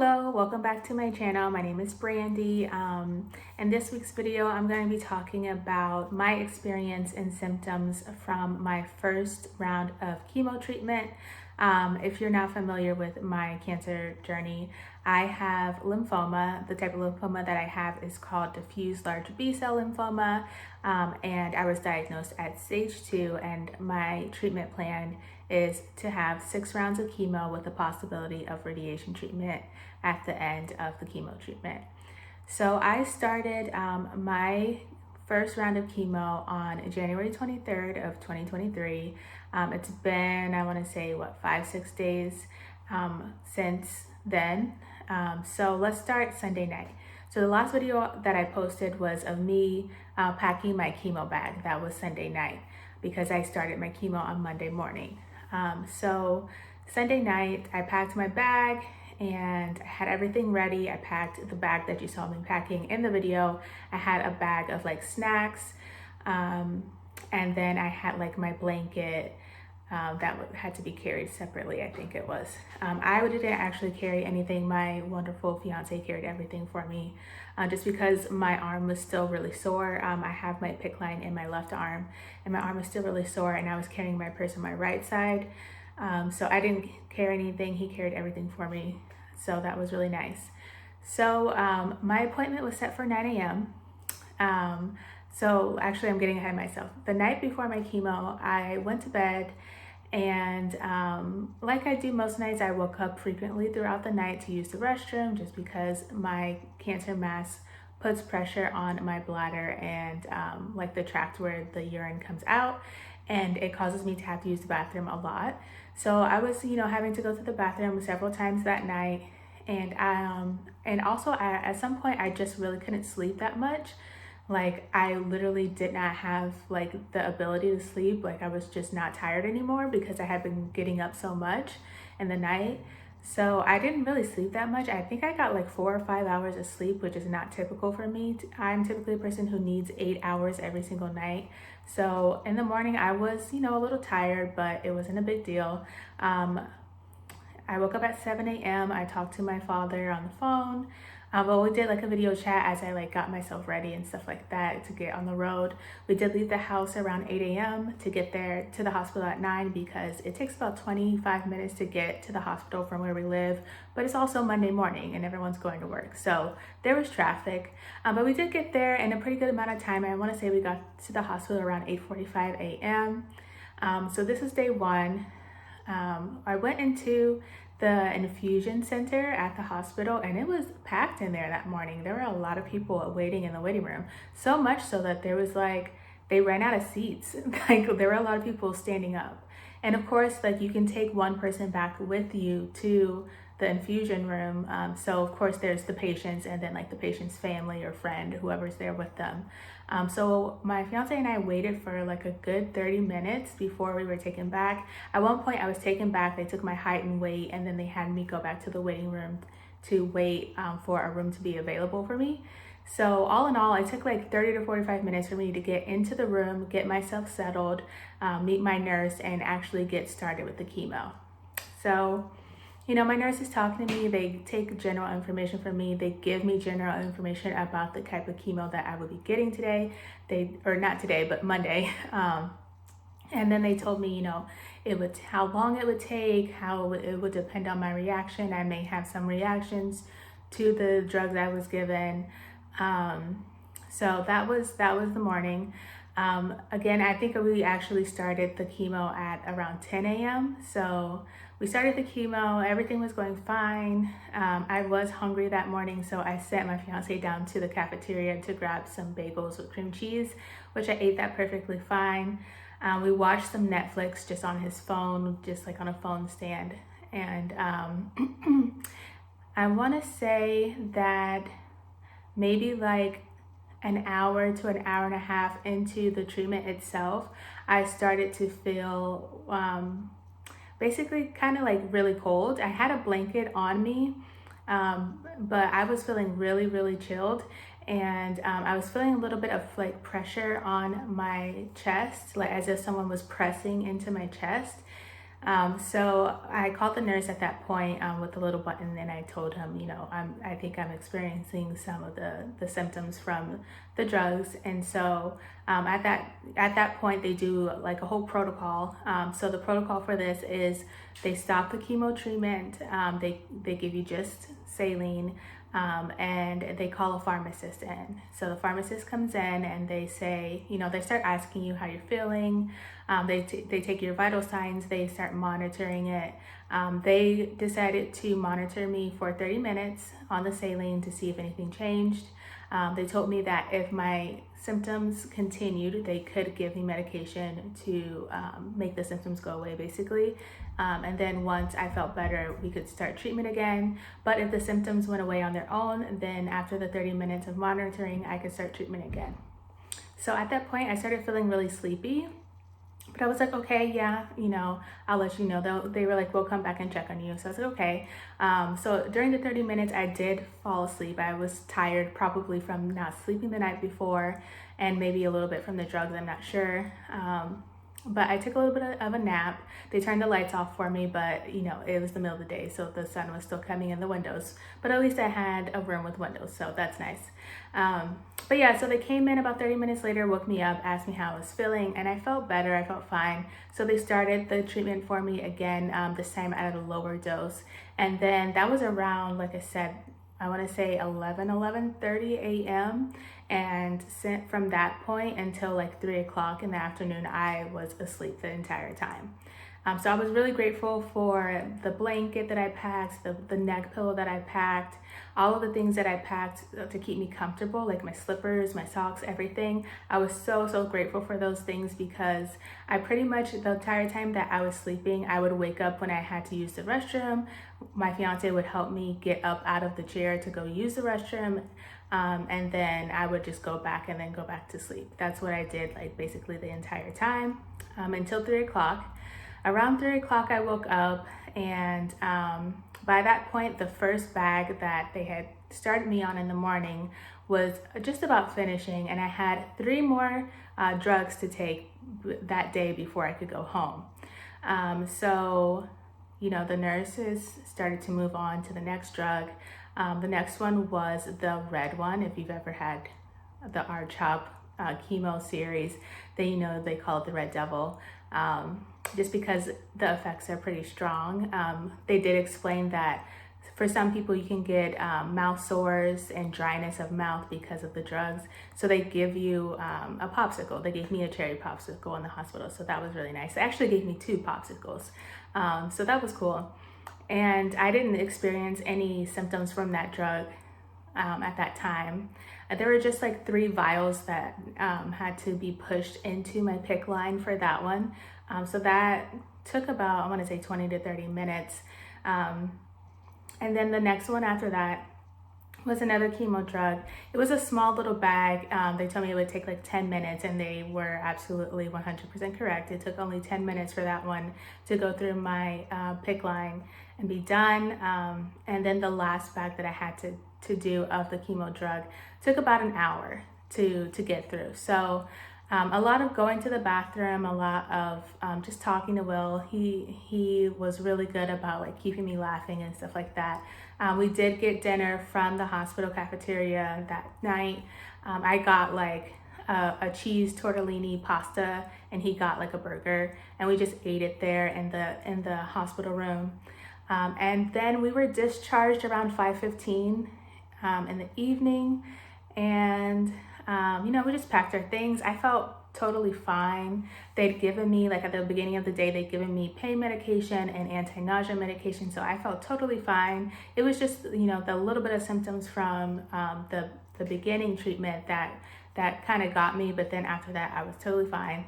Hello, welcome back to my channel. My name is Brandi. In this week's video, I'm going to be talking about my experience and symptoms from my first round of chemo treatment. If you're not familiar with my cancer journey, I have lymphoma. The type of lymphoma that I have is called Diffuse Large B-Cell Lymphoma, and I was diagnosed at stage 2, and my treatment plan is to have 6 rounds of chemo with the possibility of radiation treatment at the end of the chemo treatment. So I started my first round of chemo on January 23rd of 2023. It's been, I want to say, 5-6 days since then. So let's start Sunday night. So the last video that I posted was of me packing my chemo bag. That was Sunday night because I started my chemo on Monday morning. So Sunday night, I packed my bag and I had everything ready. I packed the bag that you saw me packing in the video. I had a bag of like snacks, and then I had like my blanket that had to be carried separately, I think it was. I didn't actually carry anything. My wonderful fiance carried everything for me, just because my arm was still really sore. I have my PICC line in my left arm and my arm was still really sore, and I was carrying my purse on my right side. So I didn't carry anything. He carried everything for me. So that was really nice. So my appointment was set for 9 a.m. So actually I'm getting ahead of myself. The night before my chemo, I went to bed, and like I do most nights, I woke up frequently throughout the night to use the restroom, just because my cancer mass puts pressure on my bladder and like the tract where the urine comes out, and it causes me to have to use the bathroom a lot. So I was, having to go to the bathroom several times that night, and also at some point I just really couldn't sleep that much. Like I literally did not have like the ability to sleep. Like I was just not tired anymore because I had been getting up so much in the night. So I didn't really sleep that much. I think I got like 4 or 5 hours of sleep, which is not typical for me. I'm typically a person who needs 8 hours every single night. So in the morning I was, a little tired, but it wasn't a big deal. I woke up at 7 a.m. I talked to my father on the phone. But we did like a video chat as I got myself ready and stuff like that to get on the road. We did leave the house around 8 a.m. to get there to the hospital at 9, because it takes about 25 minutes to get to the hospital from where we live, but it's also Monday morning and everyone's going to work. So there was traffic, but we did get there in a pretty good amount of time. I want to say we got to the hospital around 8:45 a.m. So this is day 1. I went into the infusion center at the hospital, and it was packed in there that morning. There were a lot of people waiting in the waiting room, so much so that there was they ran out of seats. There were a lot of people standing up. And of course, you can take one person back with you to the infusion room. So of course there's the patients, and then the patient's family or friend, whoever's there with them. So my fiance and I waited for a good 30 minutes before we were taken back. At one point I was taken back. They took my height and weight, and then they had me go back to the waiting room to wait for a room to be available for me. So all in all, it took 30 to 45 minutes for me to get into the room, get myself settled, meet my nurse, and actually get started with the chemo. So my nurse is talking to me. They take general information from me. They give me general information about the type of chemo that I would be getting today. Or not today, but Monday. And then they told me, how long it would take, how it would depend on my reaction. I may have some reactions to the drugs I was given. So that was the morning. Again, I think we actually started the chemo at around 10 a.m. So we started the chemo, everything was going fine. I was hungry that morning, so I sent my fiance down to the cafeteria to grab some bagels with cream cheese, which I ate that perfectly fine. We watched some Netflix just on his phone, just on a phone stand. And I want to say that maybe an hour to an hour and a half into the treatment itself, I started to feel basically kind of really cold. I had a blanket on me, but I was feeling really, really chilled. And I was feeling a little bit of pressure on my chest, as if someone was pressing into my chest. So I called the nurse at that point with the little button, and I told him, I think I'm experiencing some of the symptoms from the drugs. And so at that point, they do like a whole protocol. So the protocol for this is they stop the chemo treatment. They give you just saline. And they call a pharmacist in. So the pharmacist comes in and they say, they start asking you how you're feeling. They take your vital signs, they start monitoring it. They decided to monitor me for 30 minutes on the saline to see if anything changed. They told me that if my symptoms continued, they could give me medication to make the symptoms go away, basically. And then once I felt better, we could start treatment again. But if the symptoms went away on their own, then after the 30 minutes of monitoring, I could start treatment again. So at that point, I started feeling really sleepy. But I was like, okay, yeah, I'll let you know. They were like, we'll come back and check on you. So I was like, okay. So during the 30 minutes, I did fall asleep. I was tired, probably from not sleeping the night before and maybe a little bit from the drugs, I'm not sure. But I took a little bit of a nap. They turned the lights off for me, but it was the middle of the day, so the sun was still coming in the windows. But at least I had a room with windows, so that's nice. But yeah, so they came in about 30 minutes later, woke me up, asked me how I was feeling, and I felt better, I felt fine. So they started the treatment for me again, this time at a lower dose. And then that was around, like I said, I want to say 11:30 a.m. And from that point until like 3 o'clock in the afternoon, I was asleep the entire time. So I was really grateful for the blanket that I packed, the neck pillow that I packed, all of the things that I packed to keep me comfortable, like my slippers, my socks, everything. I was so grateful for those things because I pretty much, the entire time that I was sleeping, I would wake up when I had to use the restroom. My fiance would help me get up out of the chair to go use the restroom. And then I would just go back and then go back to sleep. That's what I did, like basically the entire time until 3 o'clock. Around 3 o'clock, I woke up, and by that point, the first bag that they had started me on in the morning was just about finishing, and I had 3 more drugs to take that day before I could go home. So, the nurses started to move on to the next drug. The next one was the red one. If you've ever had the R-CHOP chemo series, then they call it the Red Devil. Just because the effects are pretty strong. They did explain that for some people you can get mouth sores and dryness of mouth because of the drugs. So they give you a popsicle. They gave me a cherry popsicle in the hospital, so that was really nice. They actually gave me 2 popsicles, so that was cool. And I didn't experience any symptoms from that drug at that time. There were just like 3 vials that had to be pushed into my PICC line for that one. So that took about, I want to say 20 to 30 minutes. And then the next one after that was another chemo drug. It was a small little bag. They told me it would take like 10 minutes, and they were absolutely 100% correct. It took only 10 minutes for that one to go through my PICC line and be done. And then the last bag that I had to do of the chemo drug took about an hour to get through. So a lot of going to the bathroom, a lot of just talking to Will. He was really good about like keeping me laughing and stuff like that. We did get dinner from the hospital cafeteria that night. I got like a cheese tortellini pasta, and he got like a burger, and we just ate it there in the hospital room. And then we were discharged around 5:15 in the evening, and we just packed our things. I felt totally fine. They'd given me, like at the beginning of the day, they'd given me pain medication and anti-nausea medication, so I felt totally fine. It was just, the little bit of symptoms from the beginning treatment that kind of got me, but then after that, I was totally fine.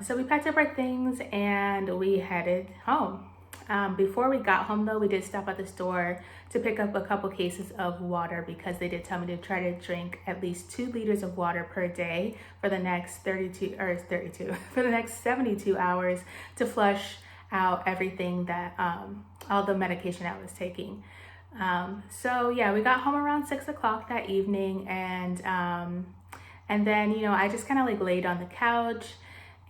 So we packed up our things and we headed home. Before we got home though, we did stop at the store to pick up a couple cases of water, because they did tell me to try to drink at least 2 liters of water per day for the next for the next 72 hours to flush out everything that, all the medication I was taking. So yeah, we got home around 6 o'clock that evening, and then, I just kind of like laid on the couch.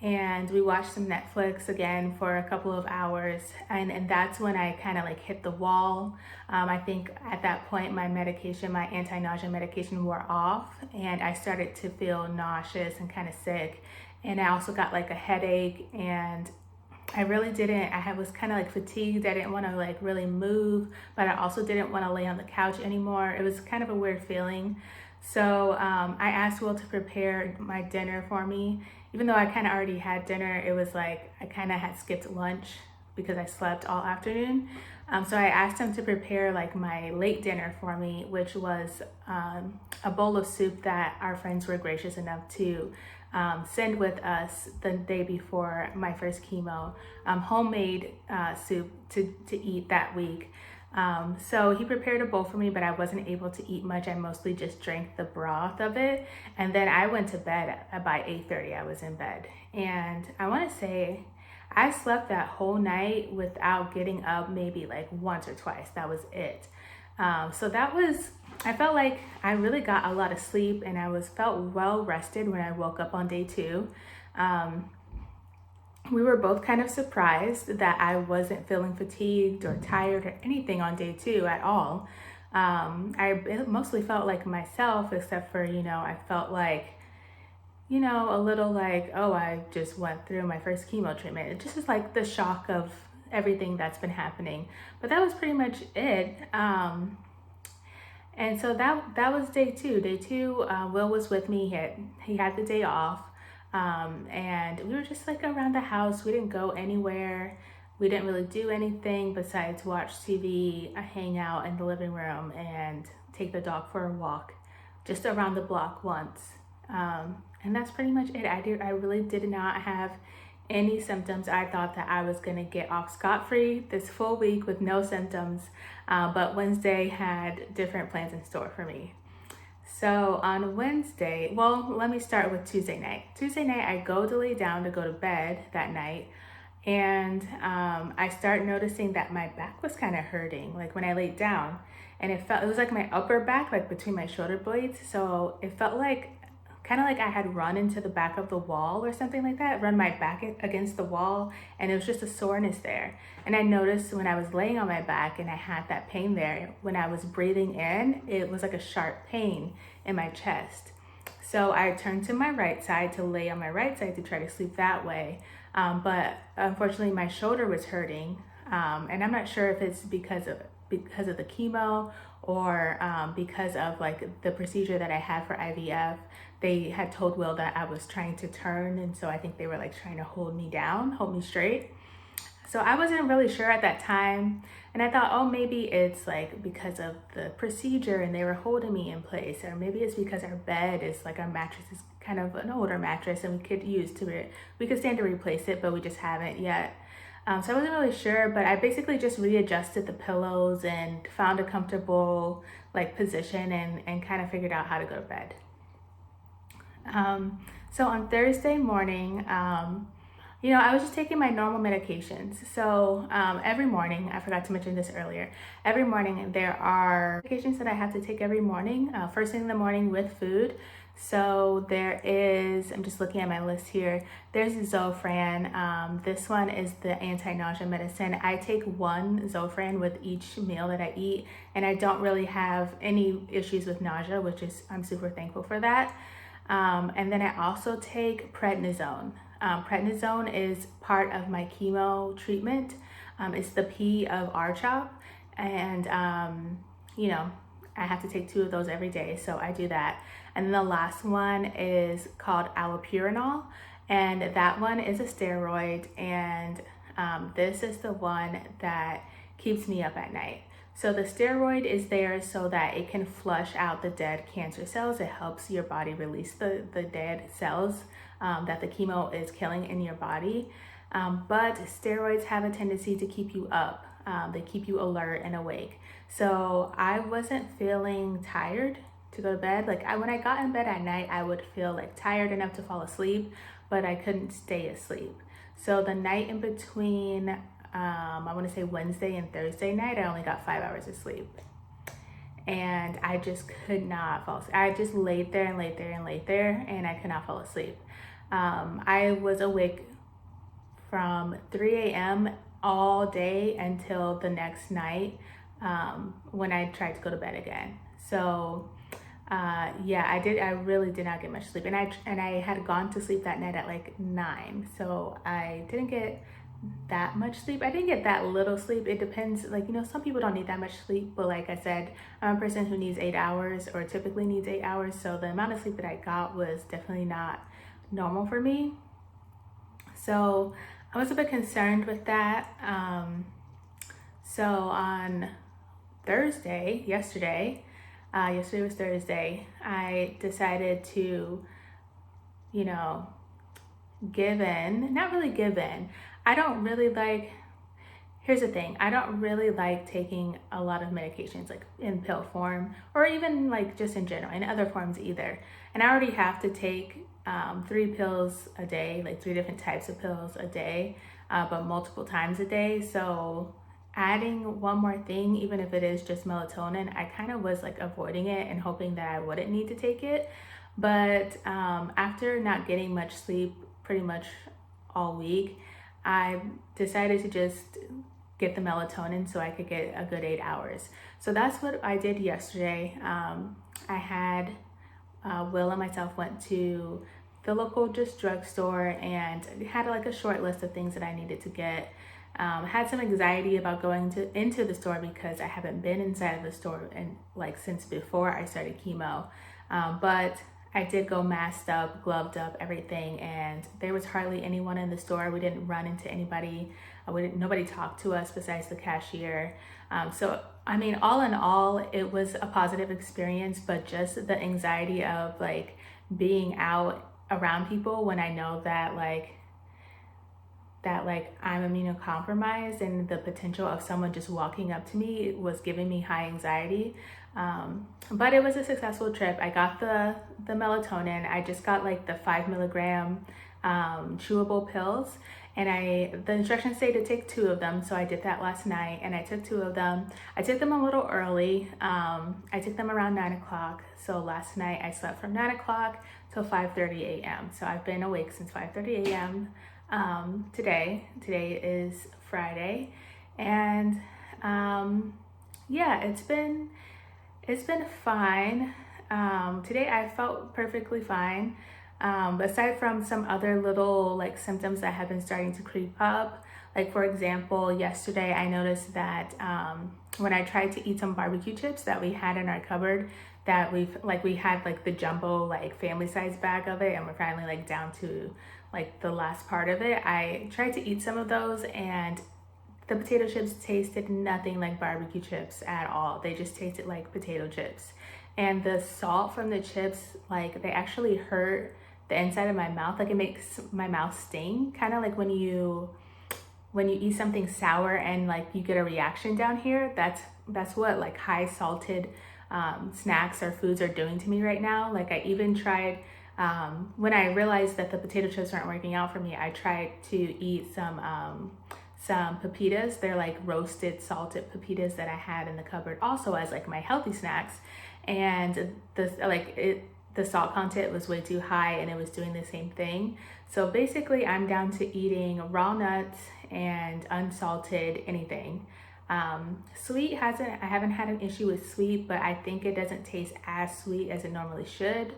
and we watched some Netflix again for a couple of hours, and that's when I kind of like hit the wall. I think at that point my medication, my anti-nausea medication, wore off, and I started to feel nauseous and kind of sick, and I also got like a headache, and I really didn't, was kind of like fatigued. I didn't want to like really move, but I also didn't want to lay on the couch anymore. It was kind of a weird feeling. So I asked Will to prepare my dinner for me. Even though I kind of already had dinner, it was like I kind of had skipped lunch because I slept all afternoon. So I asked him to prepare like my late dinner for me, which was a bowl of soup that our friends were gracious enough to send with us the day before my first chemo, homemade soup to eat that week. So he prepared a bowl for me, but I wasn't able to eat much. I mostly just drank the broth of it. And then I went to bed by 8:30. I was in bed. And I want to say I slept that whole night without getting up maybe like once or twice. That was it. So I felt like I really got a lot of sleep, and I felt well rested when I woke up on day 2. We were both kind of surprised that I wasn't feeling fatigued or tired or anything on day 2 at all. I mostly felt like myself, except for, I felt like, a little like, oh, I just went through my first chemo treatment. It just is like the shock of everything that's been happening. But that was pretty much it. And so that was day 2. Day 2, Will was with me. He had the day off. And we were just like around the house. We didn't go anywhere. We didn't really do anything besides watch TV, hang out in the living room, and take the dog for a walk just around the block once. And that's pretty much it. I really did not have any symptoms. I thought that I was gonna get off scot-free this full week with no symptoms, but Wednesday had different plans in store for me. So on Wednesday, well, let me start with Tuesday night. Tuesday night, I go to lay down to go to bed that night, and I start noticing that my back was kind of hurting, like when I laid down, and it was like my upper back, like between my shoulder blades. So it felt like kind of like I had run into the back of the wall or something like that, run my back against the wall, and it was just a soreness there. And I noticed when I was laying on my back and I had that pain there, when I was breathing in, it was like a sharp pain in my chest. So I turned to my right side to lay on my right side to try to sleep that way. But unfortunately my shoulder was hurting. And I'm not sure if it's because of the chemo or because of like the procedure that I had for IVF. They had told Will that I was trying to turn, and so I think they were like trying to hold me down, hold me straight. So I wasn't really sure at that time, and I thought, oh, maybe it's like because of the procedure and they were holding me in place, or maybe it's because our bed is like, our mattress is kind of an older mattress and we could stand to replace it, but we just haven't yet. So I wasn't really sure, but I basically just readjusted the pillows and found a comfortable like position and kind of figured out how to go to bed. So on Thursday morning, I was just taking my normal medications. So every morning, I forgot to mention this earlier, every morning there are medications that I have to take every morning, first thing in the morning with food. So there is, I'm just looking at my list here, there's Zofran. This one is the anti-nausea medicine. I take one Zofran with each meal that I eat, and I don't really have any issues with nausea, I'm super thankful for that. And then I also take prednisone. Prednisone is part of my chemo treatment. It's the P of RCHOP, and I have to take 2 of those every day, so I do that. And then the last one is called allopurinol, and that one is a steroid, and this is the one that keeps me up at night. So the steroid is there so that it can flush out the dead cancer cells. It helps your body release the dead cells that the chemo is killing in your body. But steroids have a tendency to keep you up. They keep you alert and awake. So I wasn't feeling tired to go to bed. Like when I got in bed at night, I would feel like tired enough to fall asleep, but I couldn't stay asleep. So the night in between, I want to say Wednesday and Thursday night, I only got 5 hours of sleep. And I just could not fall asleep. I just laid there, and I could not fall asleep. I was awake from 3 a.m. all day until the next night when I tried to go to bed again. So yeah, I really did not get much sleep, and I had gone to sleep that night at like 9, so I didn't get that much sleep. I didn't get that little sleep. It depends, like, you know, some people don't need that much sleep, but like I said, I'm a person who needs 8 hours, or typically needs 8 hours, so the amount of sleep that I got was definitely not normal for me. So I was a bit concerned with that. So on Thursday, yesterday was Thursday, I decided to, you know, give in. Not really give in. I don't really like, here's the thing, I don't really like taking a lot of medications like in pill form, or even like just in general, in other forms either. And I already have to take 3 pills a day, like 3 different types of pills a day, but multiple times a day. So adding one more thing, even if it is just melatonin, I kind of was like avoiding it and hoping that I wouldn't need to take it. But after not getting much sleep pretty much all week, I decided to just get the melatonin so I could get a good 8 hours. So that's what I did yesterday. I had Will and myself went to the local just drugstore and had like a short list of things that I needed to get. Had some anxiety about going into the store because I haven't been inside of the store since before I started chemo. But I did go masked up, gloved up, everything, and there was hardly anyone in the store. We didn't run into anybody. Nobody talked to us besides the cashier. So, I mean, all in all, it was a positive experience, but just the anxiety of like being out around people when I know that I'm immunocompromised, and the potential of someone just walking up to me was giving me high anxiety. But it was a successful trip. I got the melatonin. I just got like the 5 milligram chewable pills, and the instructions say to take 2 of them, so I did that last night, and I took 2 of them. I took them a little early. I took them around 9 o'clock, so last night I slept from 9 o'clock till 5:30 a.m. So I've been awake since 5:30 a.m. Today is Friday, and yeah, it's been fine. Today I felt perfectly fine. Aside from some other little like symptoms that have been starting to creep up. Like for example, yesterday I noticed that when I tried to eat some barbecue chips that we had in our cupboard, that we had like the jumbo like family size bag of it, and we're finally like down to like the last part of it. I tried to eat some of those, and the potato chips tasted nothing like barbecue chips at all. They just tasted like potato chips. And the salt from the chips, like they actually hurt the inside of my mouth. Like it makes my mouth sting, kind of like when you eat something sour and like you get a reaction down here. That's what like high salted snacks or foods are doing to me right now. Like I even tried, when I realized that the potato chips weren't working out for me, I tried to eat some pepitas. They're like roasted salted pepitas that I had in the cupboard also as like my healthy snacks, and the salt content was way too high and it was doing the same thing. So basically I'm down to eating raw nuts and unsalted anything. Sweet I haven't had an issue with sweet, but I think it doesn't taste as sweet as it normally should.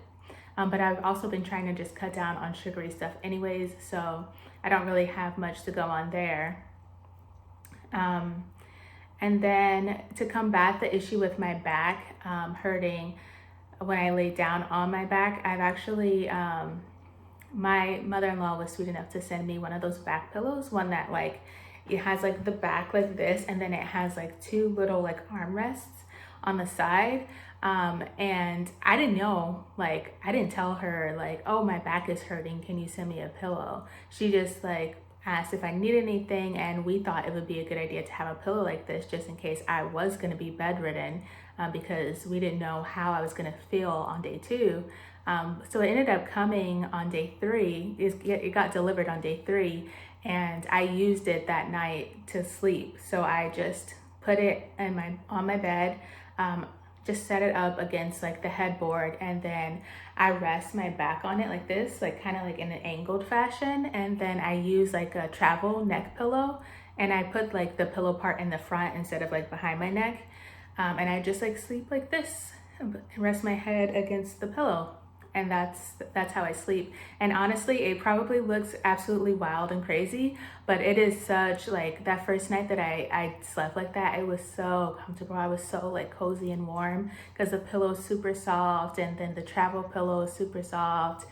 But I've also been trying to just cut down on sugary stuff anyways, so I don't really have much to go on there. And then to combat the issue with my back hurting when I lay down on my back, I've actually, my mother-in-law was sweet enough to send me one of those back pillows, one that like, it has like the back like this, and then it has like 2 little like armrests on the side. And I didn't know, like, I didn't tell her like, oh, my back is hurting, can you send me a pillow? She just like asked if I needed anything, and we thought it would be a good idea to have a pillow like this just in case I was going to be bedridden, because we didn't know how I was going to feel on day 2. So it ended up coming on day 3. It got delivered on day 3, and I used it that night to sleep. So I just put it on my bed. just set it up against like the headboard, and then I rest my back on it like this, like kind of like in an angled fashion. And then I use like a travel neck pillow, and I put like the pillow part in the front instead of like behind my neck. And I just like sleep like this and rest my head against the pillow. And that's how I sleep. And honestly, it probably looks absolutely wild and crazy, but it is such, like, that first night that I slept like that, it was so comfortable. I was so like cozy and warm because the pillow is super soft, and then the travel pillow is super soft.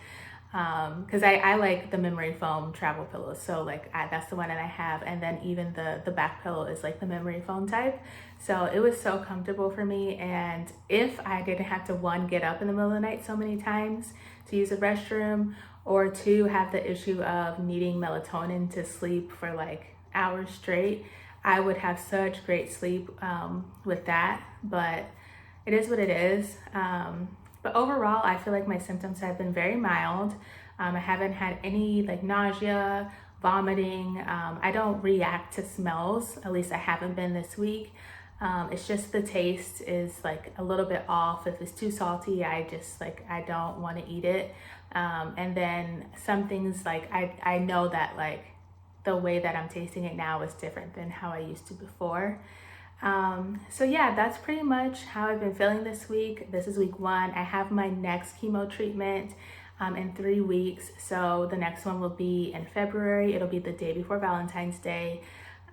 Because I like the memory foam travel pillows, so like that's the one that I have. And then even the back pillow is like the memory foam type, so it was so comfortable for me. And if I didn't have to, one, get up in the middle of the night so many times to use the restroom, or two, have the issue of needing melatonin to sleep for like hours straight, I would have such great sleep with that. But it is what it is. But overall, I feel like my symptoms have been very mild. I haven't had any like nausea, vomiting. I don't react to smells, at least I haven't been this week. It's just the taste is like a little bit off. If it's too salty, I don't want to eat it. And then some things, like I know that like the way that I'm tasting it now is different than how I used to before. So yeah, that's pretty much how I've been feeling this week. This is week 1. I have my next chemo treatment in 3 weeks. So the next one will be in February. It'll be the day before Valentine's Day.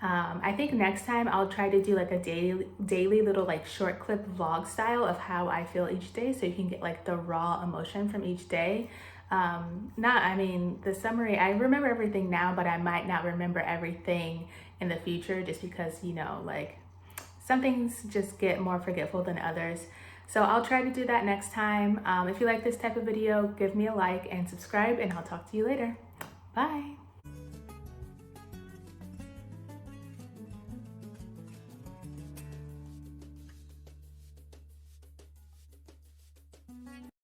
I think next time I'll try to do like a daily little like short clip vlog style of how I feel each day, so you can get like the raw emotion from each day. The summary, I remember everything now, but I might not remember everything in the future, just because, you know, like some things just get more forgetful than others. So I'll try to do that next time. If you like this type of video, give me a like and subscribe, and I'll talk to you later. Bye.